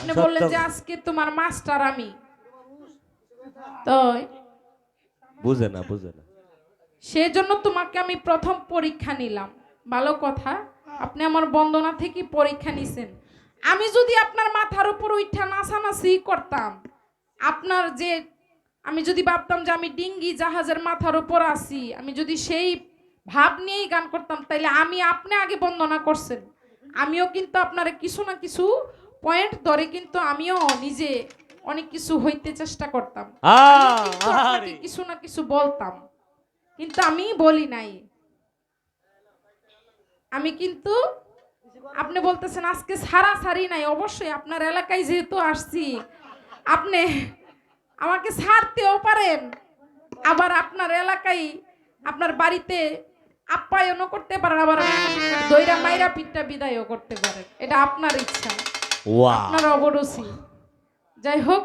আপনি বললেন যে আজকে তোমার মাস্টার আমি, তো বুঝে না বুঝে না। সেজন্য তোমাকে আমি প্রথম পরীক্ষা নিলাম। ভালো কথা, আপনি আমার বন্দনা থেকে পরীক্ষা নিছেন। আমি যদি আপনার মাথার উপর উঠা নাচানাচি করতাম, আপনার যে আমি যদি ভাবতাম যে আমি ডিঙ্গি জাহাজের মাথার উপর আছি, আমি যদি সেই ভাব নিয়েই গান করতাম, তাইলে আমি আপনি আগে বন্দনা করছেন, আমিও কিন্তু আপনার কিছু না কিছু পয়েন্ট ধরে কিন্তু আমিও নিজে অনেক কিছু হইতে চেষ্টা করতাম, আমিও কিন্তু আপনাকে কিছু না কিছু বলতাম, কিন্তু আমি বলি নাই। আমি কিন্তু আপনি বলতেছেন আজকে সারা সারি নাই, অবশ্যই আপনার এলাকায় যেহেতু আসছি আপনি আমাকে ছাড়তেও পারেন, আবার আপনার এলাকায় আপনার বাড়িতে আপ্যায়নও করতে পারেন, আবার দইরা মাইরা পিঠটা বিদায়ও করতে পারেন, এটা আপনার ইচ্ছা, আপনার অবরুচি। যাই হোক,